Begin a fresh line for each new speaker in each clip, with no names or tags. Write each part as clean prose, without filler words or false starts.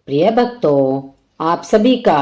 प्रिय भक्तों, आप सभी का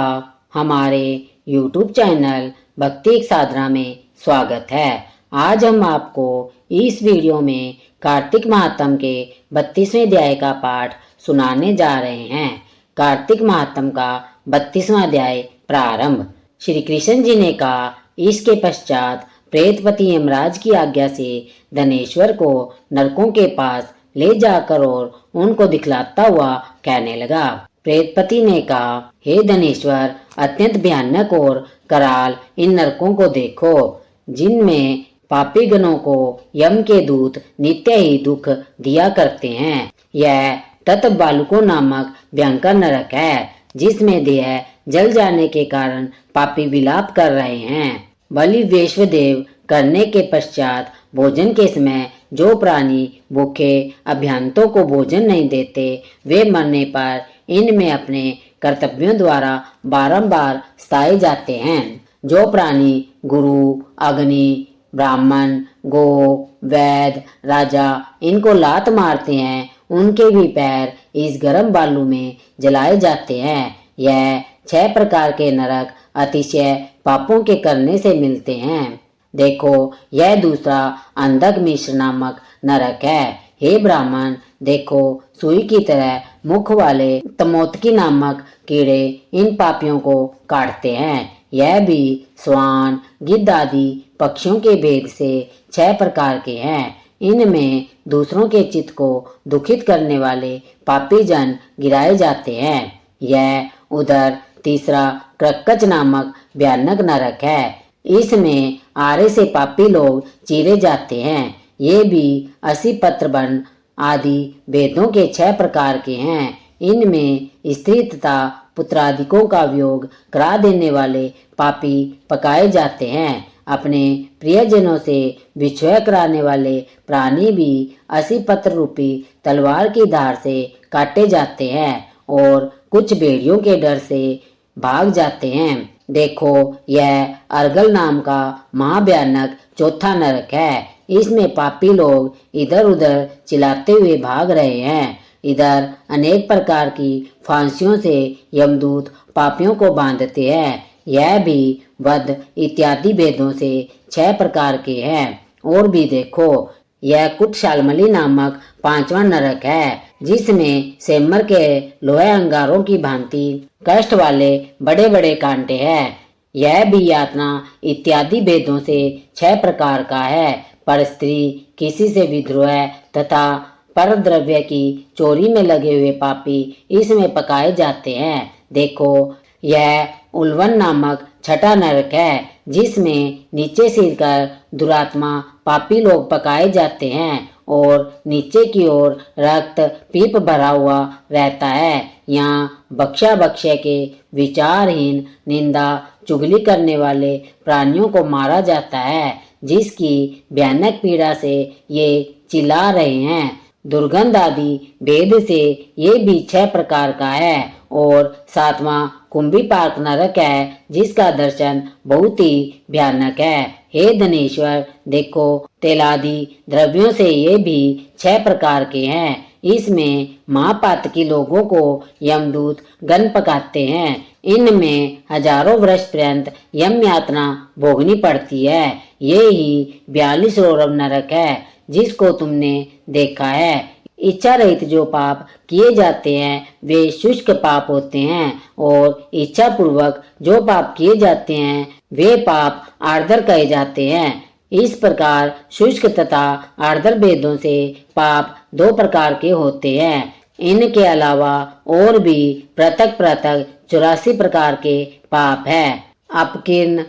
हमारे YouTube चैनल भक्ति एक साधना में स्वागत है। आज हम आपको इस वीडियो में कार्तिक महात्म के 32वें अध्याय का पाठ सुनाने जा रहे हैं। कार्तिक महात्म का 32वां अध्याय प्रारंभ। श्री कृष्ण जी ने कहा, इसके पश्चात प्रेतपति यमराज की आज्ञा से धनेश्वर को नरकों के पास ले जाकर और उनको दिखलाता हुआ कहने लगा। प्रेतपति ने कहा, हे धनेश्वर, अत्यंत भयानक और कराल इन नरकों को देखो, जिनमें पापी गणों को यम के दूत नित्य ही दुख दिया करते हैं। यह तत् बालुको नामक भयंकर नरक है, जिसमें देह जल जाने के कारण पापी विलाप कर रहे हैं। बलि वैश्वदेव करने के पश्चात भोजन के समय जो प्राणी भूखे अभ्यंतों को भोजन नहीं देते, वे मरने पर इनमें अपने कर्तव्यों द्वारा बारंबार सताए जाते हैं। जो प्राणी गुरु, अग्नि, ब्राह्मण, गो, वैद, राजा इनको लात मारते हैं, उनके भी पैर इस गर्म बालू में जलाए जाते हैं। यह 6 प्रकार के नरक अतिशय पापों के करने से मिलते हैं। देखो, यह दूसरा अंधक मिश्र नामक नरक है। हे ब्राह्मण, देखो, सुई की तरह मुख वाले तमोतकी नामक कीड़े इन पापियों को काटते हैं। यह भी स्वान, गिद्ध आदि पक्षियों के भेद से 6 प्रकार के हैं। इनमें दूसरों के चित्त को दुखित करने वाले पापी जन गिराए जाते हैं। यह उधर तीसरा क्रक्कच नामक भयानक नरक है। इसमें आरे से पापी लोग चीरे जाते हैं। ये भी 80 पत्रबन आदि वेदों के 6 प्रकार के हैं। इनमें स्त्री तथा पुत्रादिकों का वियोग करा देने वाले पापी पकाए जाते हैं। अपने प्रियजनों से विछोह कराने वाले प्राणी भी 80 पत्र रूपी तलवार की धार से काटे जाते हैं और कुछ भेड़ियों के डर से भाग जाते हैं। देखो, यह अर्गल नाम का महाभयानक चौथा नरक है। इसमें पापी लोग इधर उधर चिल्लाते हुए भाग रहे हैं। इधर अनेक प्रकार की फांसियों से यमदूत पापियों को बांधते हैं। यह भी वध इत्यादि भेदों से 6 प्रकार के हैं। और भी देखो, यह कुटशालमली नामक 5वां नरक है, जिसमें सेमर के लोहे अंगारों की भांति कष्ट वाले बड़े बड़े कांटे हैं। यह भी यातना इत्यादि भेदों से 6 प्रकार का है। पर स्त्री, किसी से विद्रोह तथा पर द्रव्य की चोरी में लगे हुए पापी इसमें पकाए जाते हैं। देखो, यह उल्वन नामक 6ठा नरक है, जिसमें नीचे सिर कर दुरात्मा पापी लोग पकाए जाते हैं और नीचे की ओर रक्त पीप भरा हुआ रहता है। यहाँ बख्शा बख्शे के विचारहीन निंदा चुगली करने वाले प्राणियों को मारा जाता है, जिसकी भयानक पीड़ा से ये चिल्ला रहे हैं। दुर्गंध आदि भेद से ये भी 6 प्रकार का है। और 7वां कुंभी पाक नरक है, जिसका दर्शन बहुत ही भयानक है। हे धनेश्वर, देखो, तेलादि द्रव्यों से ये भी 6 प्रकार के हैं। इसमें महापातकी लोगों को यमदूत गन पकाते हैं। इनमें हजारों वर्ष पर्यंत यम यातना भोगनी पड़ती है। ये ही 42 रौरव नरक है, जिसको तुमने देखा है। इच्छा रहित जो पाप किए जाते हैं वे शुष्क पाप होते हैं, और इच्छा पूर्वक जो पाप किए जाते हैं वे पाप आर्द्र कहे जाते हैं। इस प्रकार शुष्क तथा आर्द्र भेदों से पाप 2 प्रकार के होते हैं। इनके अलावा और भी पृथक पृथक 84 प्रकार के पाप है। अपकीर्ण,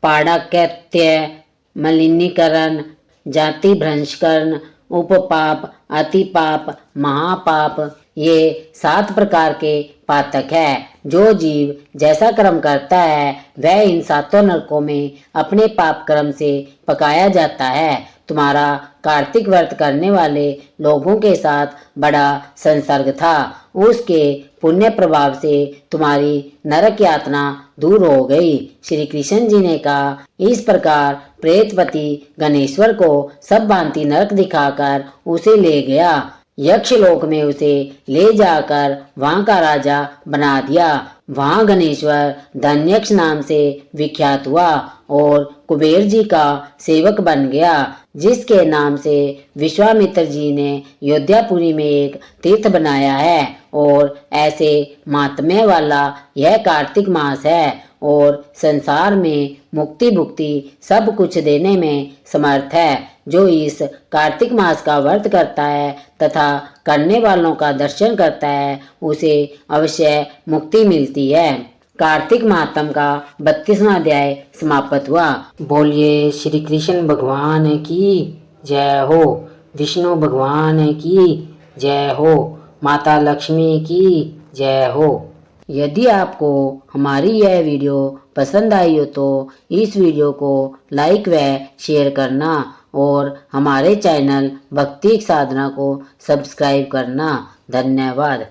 पाड़ाकृत्य, मलिनीकरण, जाति भ्रंशकरण, उपपाप, अतिपाप, महापाप, ये 7 प्रकार के पातक है। जो जीव जैसा कर्म करता है वह इन 7 नरकों में अपने पाप कर्म से पकाया जाता है। तुम्हारा कार्तिक व्रत करने वाले लोगों के साथ बड़ा संसर्ग था। उसके पुण्य प्रभाव से तुम्हारी नरक यातना दूर हो गई। श्री कृष्ण जी ने कहा, इस प्रकार प्रेतपति गणेश्वर को सब भांति नरक दिखाकर उसे ले गया। यक्षलोक में उसे ले जाकर वहां का राजा बना दिया। वहां गणेश्वर धन्यक्ष नाम से विख्यात हुआ और कुबेर जी का सेवक बन गया, जिसके नाम से विश्वामित्र जी ने अयोध्यापुरी में एक तीर्थ बनाया है। और ऐसे महात्म्य वाला यह कार्तिक मास है और संसार में मुक्ति भुक्ति सब कुछ देने में समर्थ है। जो इस कार्तिक मास का व्रत करता है तथा करने वालों का दर्शन करता है उसे अवश्य मुक्ति मिलती है। कार्तिक मातम का 32वां अध्याय समाप्त हुआ। बोलिए श्री कृष्ण भगवान की जय हो, विष्णु भगवान की जय हो, माता लक्ष्मी की जय हो। यदि आपको हमारी यह वीडियो पसंद आई हो तो इस वीडियो को लाइक व शेयर करना और हमारे चैनल भक्ति साधना को सब्सक्राइब करना। धन्यवाद।